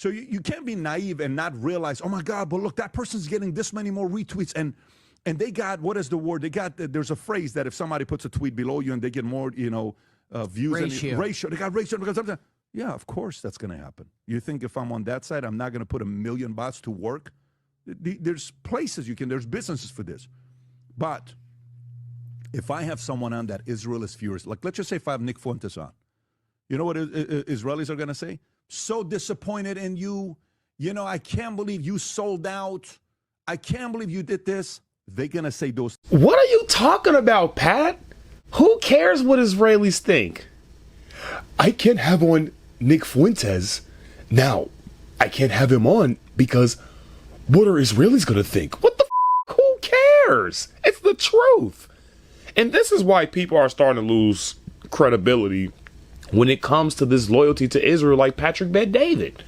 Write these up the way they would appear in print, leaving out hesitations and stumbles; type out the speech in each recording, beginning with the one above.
So you can't be naive and not realize, oh my God, but look, that person's getting this many more retweets. And they got, what is the word? They got, there's a phrase that if somebody puts a tweet below you and they get more, views. Ratio. They got ratio. Because yeah, of course that's going to happen. You think if I'm on that side, I'm not going to put 1 million bots to work? There's places there's businesses for this. But if I have someone on that Israel is furious, like let's just say if I have Nick Fuentes on, you know what Israelis are going to say? So disappointed in you. I can't believe you sold out. I can't believe you did this. They're going to say those. What are you talking about, Pat? Who cares what Israelis think? I can't have on Nick Fuentes. Now, I can't have him on because what are Israelis going to think? What the f? Who cares? It's the truth. And this is why people are starting to lose credibility when it comes to this loyalty to Israel, like Patrick Bet-David.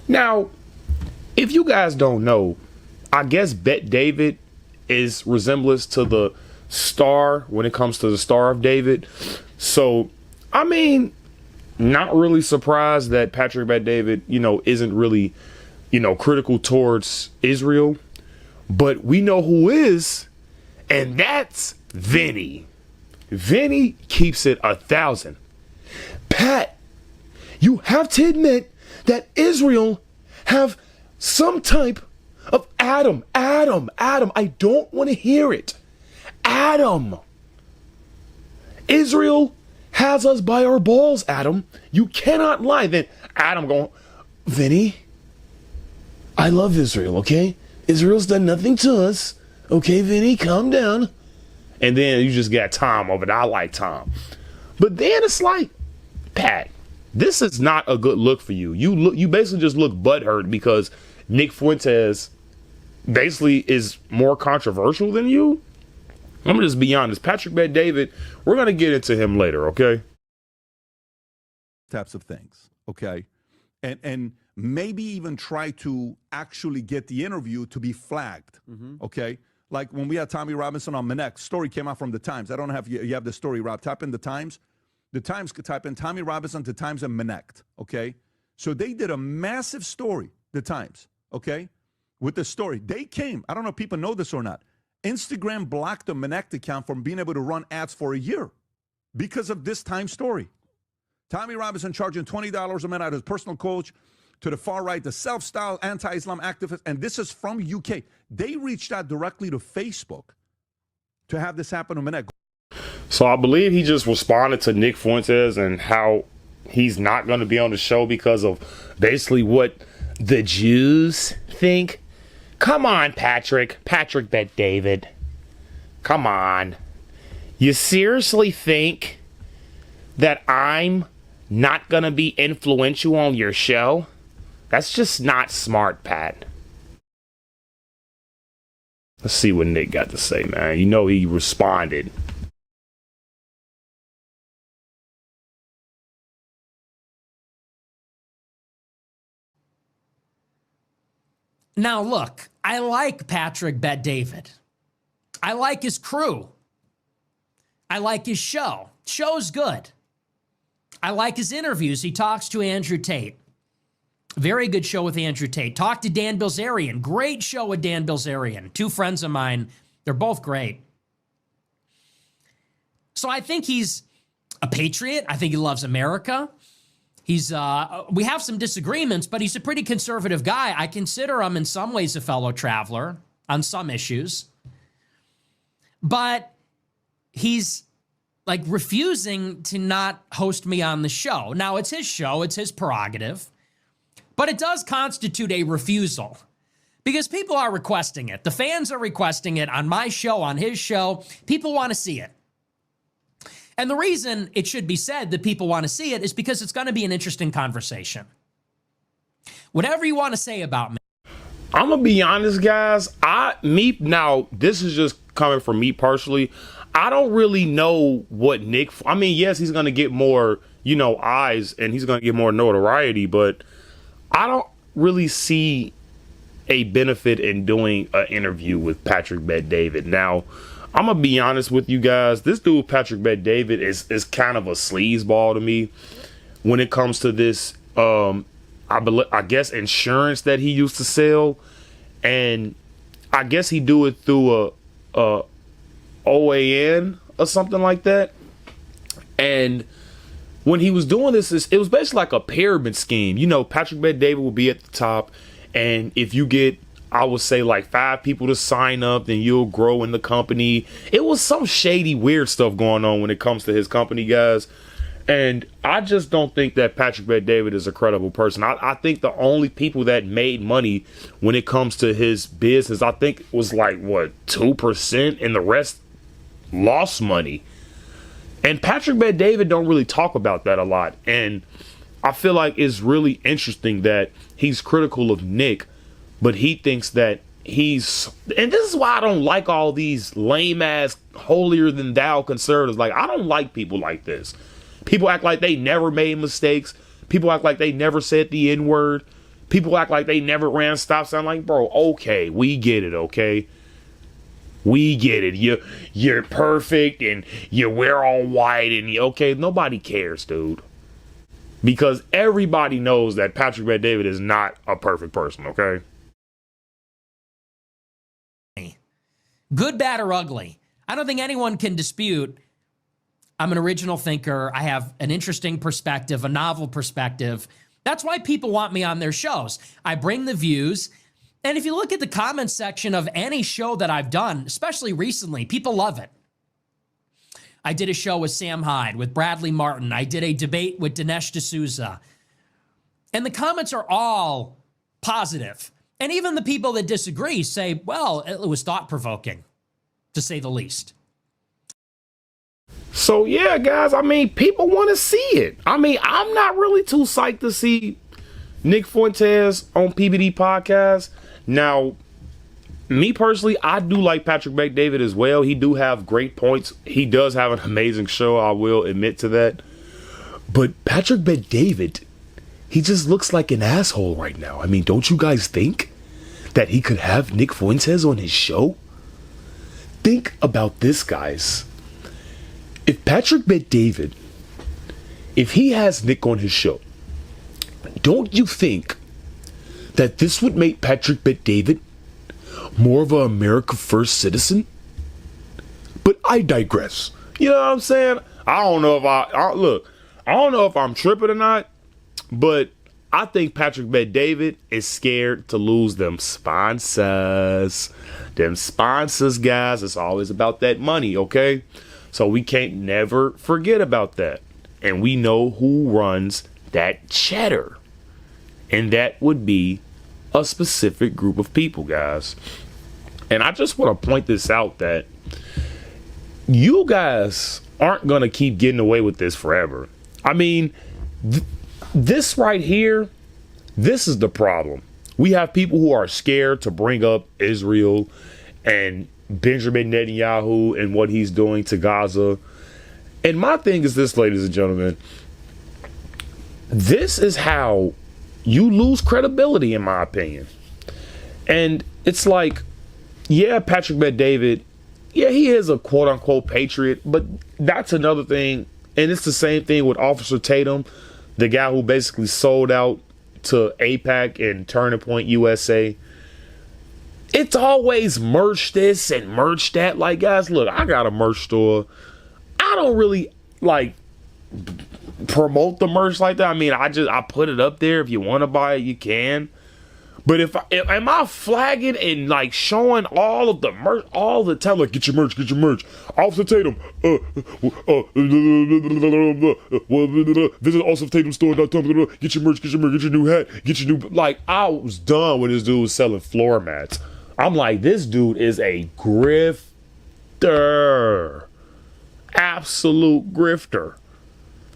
Now, if you guys don't know, I guess Bet-David is resemblance to the star when it comes to the Star of David. So, I mean, not really surprised that Patrick Bet-David, isn't really, critical towards Israel. But we know who is, and that's Vinny. Vinny keeps it 1,000. Pat, you have to admit that Israel have some type of Adam. I don't want to hear it. Adam. Israel has us by our balls, Adam. You cannot lie. Then Adam going, Vinny, I love Israel, okay? Israel's done nothing to us. Okay, Vinny, calm down. And then you just got Tom over there. I like Tom. But then it's like, Pat, this is not a good look for you. You basically just look butthurt because Nick Fuentes basically is more controversial than you. I'm gonna just be honest. Patrick Bet-David, we're gonna get into him later, okay? Types of things, okay? And maybe even try to actually get the interview to be flagged, okay? Like when we had Tommy Robinson on Minnect, story came out from the Times. I don't know if you have the story, Rob. Type in the Times. The Times could type in Tommy Robinson to Times and Minnect, okay? So they did a massive story, the Times, okay? With the story. They came, I don't know if people know this or not, Instagram blocked the Minnect account from being able to run ads for a year because of this Times story. Tommy Robinson charging $20 a minute out of his personal coach to the far right, the self-styled anti-Islam activist, and this is from UK. They reached out directly to Facebook to have this happen to Minnect. So I believe he just responded to Nick Fuentes and how he's not going to be on the show because of basically what the Jews think. Come on, Patrick Bet-David. Come on. You seriously think that I'm not going to be influential on your show? That's just not smart, Pat. Let's see what Nick got to say, man. He responded. Now, look, I like Patrick Bet-David. I like his crew. I like his show. Show's good. I like his interviews. He talks to Andrew Tate. Very good show with Andrew Tate. Talk to Dan Bilzerian. Great show with Dan Bilzerian. Two friends of mine. They're both great. So I think he's a patriot. I think he loves America. He's we have some disagreements, but he's a pretty conservative guy. I consider him in some ways a fellow traveler on some issues. But he's like refusing to not host me on the show. Now, it's his show. It's his prerogative. But it does constitute a refusal because people are requesting it. The fans are requesting it on my show, on his show. People want to see it. And the reason it should be said that people want to see it is because it's going to be an interesting conversation. Whatever you want to say about me. I'm going to be honest, guys. Now, this is just coming from me personally. I don't really know what Nick, yes, he's going to get more, eyes and he's going to get more notoriety, but I don't really see a benefit in doing an interview with Patrick Bet-David. Now, I'm going to be honest with you guys. This dude, Patrick Bet-David, is kind of a sleazeball to me when it comes to this I guess insurance that he used to sell, and I guess he do it through a OAN or something like that. And when he was doing this, it was basically like a pyramid scheme. You know, Patrick Bet-David will be at the top, and if you get, I would say, like 5 people to sign up, then you'll grow in the company. It was some shady, weird stuff going on when it comes to his company, guys. And I just don't think that Patrick Bet-David is a credible person. I think the only people that made money when it comes to his business, I think was like, 2%, and the rest lost money. And Patrick Bet-David don't really talk about that a lot. And I feel like it's really interesting that he's critical of Nick, but he thinks that and this is why I don't like all these lame ass holier than thou conservatives. Like, I don't like people like this. People act like they never made mistakes. People act like they never said the N-word. People act like they never ran stop sign. Like, bro, okay, we get it, okay? We get it. You're perfect and you wear all white and okay, nobody cares, dude. Because everybody knows that Patrick Bet-David is not a perfect person, okay? Good, bad, or ugly. I don't think anyone can dispute I'm an original thinker. I have an interesting perspective, a novel perspective. That's why people want me on their shows. I bring the views. And if you look at the comments section of any show that I've done, especially recently, people love it. I did a show with Sam Hyde, with Bradley Martin. I did a debate with Dinesh D'Souza. And the comments are all positive. And even the people that disagree say, well, it was thought-provoking, to say the least. So, yeah, guys, I mean, people want to see it. I mean, I'm not really too psyched to see Nick Fuentes on PBD podcast. Now, me personally, I do like Patrick Bet-David as well. He do have great points. He does have an amazing show. I will admit to that. But Patrick Bet-David, he just looks like an asshole right now. I mean, don't you guys think that he could have Nick Fuentes on his show? Think about this, guys. If Patrick Bet-David, if he has Nick on his show, don't you think that this would make Patrick Bet-David more of an America First citizen? But I digress. You know what I'm saying? I don't know if I don't know if I'm tripping or not, but I think Patrick Bet-David is scared to lose them sponsors. Them sponsors, guys, it's always about that money, okay? So we can't never forget about that. And we know who runs that cheddar. And that would be a specific group of people, guys. And I just want to point this out that you guys aren't going to keep getting away with this forever. I mean, this right here, this is the problem. We have people who are scared to bring up Israel and Benjamin Netanyahu and what he's doing to Gaza. And my thing is this, ladies and gentlemen. This is how you lose credibility, in my opinion. And it's like, yeah, Patrick Bet-David, yeah, he is a quote-unquote patriot, but that's another thing. And it's the same thing with Officer Tatum, the guy who basically sold out to AIPAC and Turning Point USA. It's always merch this and merch that. Like, guys, look, I got a merch store. I don't really, like, promote the merch like that. I mean, I put it up there. If you want to buy it, you can. But if am I flagging and like showing all of the merch all the time? Like, get your merch. Officer Tatum, visit officertatumstore.com. Get your merch, get your new hat, get your new. Like, I was done with this dude selling floor mats. I'm like, this dude is a grifter, absolute grifter.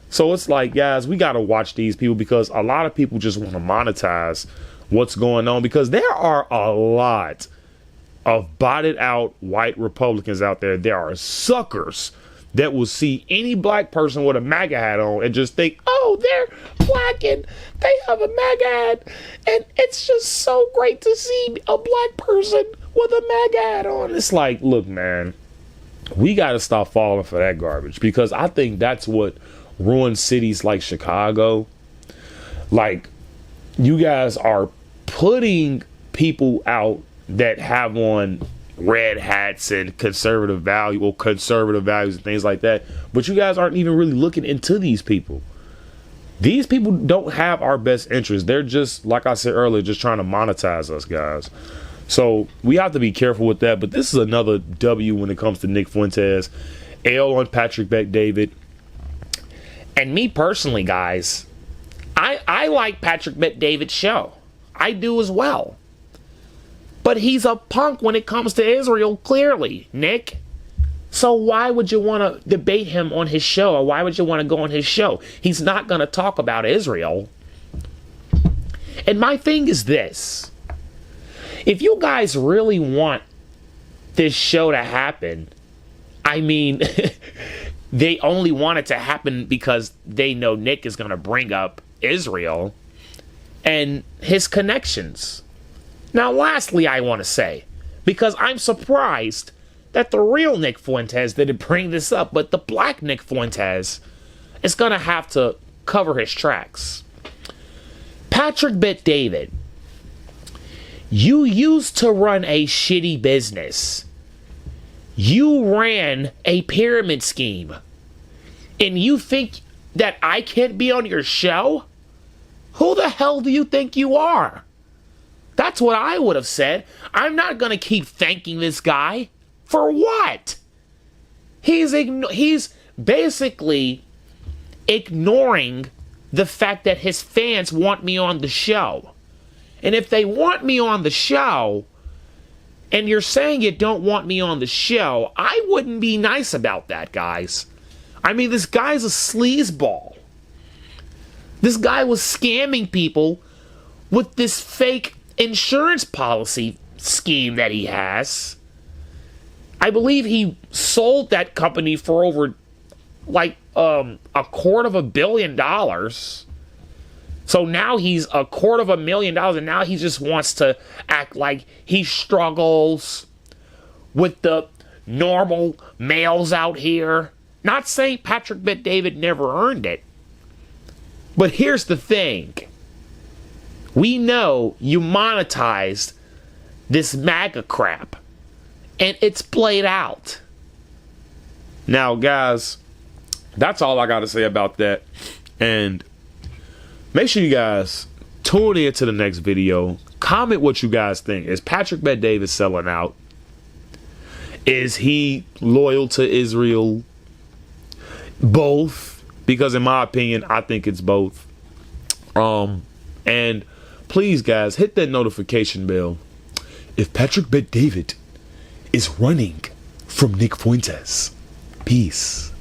So it's like, guys, we got to watch these people because a lot of people just want to monetize what's going on, because there are a lot of botted out white Republicans out there. There are suckers that will see any black person with a MAGA hat on and just think, oh, they're black and they have a MAGA hat, and it's just so great to see a black person with a MAGA hat on. It's like, look, man, we got to stop falling for that garbage, because I think that's what ruined cities like Chicago. Like, you guys are putting people out that have on red hats and conservative values and things like that, but you guys aren't even really looking into these people. These people don't have our best interest. They're just, like I said earlier, just trying to monetize us, guys. So we have to be careful with that. But this is another W when it comes to Nick Fuentes. L on Patrick Bet-David. And me personally, guys, I like Patrick Bet-David's show. I do as well. But he's a punk when it comes to Israel, clearly, Nick. So why would you want to debate him on his show, or why would you want to go on his show? He's not going to talk about Israel. And my thing is this. If you guys really want this show to happen, I mean, they only want it to happen because they know Nick is going to bring up Israel and his connections. Now, lastly, I want to say, because I'm surprised that the real Nick Fuentes didn't bring this up, but the black Nick Fuentes is going to have to cover his tracks. Patrick Bet-David, you used to run a shitty business. You ran a pyramid scheme. And you think that I can't be on your show? Who the hell do you think you are? That's what I would have said. I'm not going to keep thanking this guy. For what? He's basically ignoring the fact that his fans want me on the show. And if they want me on the show, and you're saying you don't want me on the show, I wouldn't be nice about that, guys. I mean, this guy's a sleazeball. This guy was scamming people with this fake insurance policy scheme that he has. I believe he sold that company for over like $250 million. So now he's $250 million, and now he just wants to act like he struggles with the normal males out here. Not saying Patrick Bet-David never earned it. But here's the thing. We know you monetized this MAGA crap. And it's played out. Now, guys, that's all I got to say about that. And make sure you guys tune in to the next video. Comment what you guys think. Is Patrick Bet-David selling out? Is he loyal to Israel? Both. Because in my opinion, I think it's both. And please, guys, hit that notification bell. If Patrick Bet-David is running from Nick Fuentes. Peace.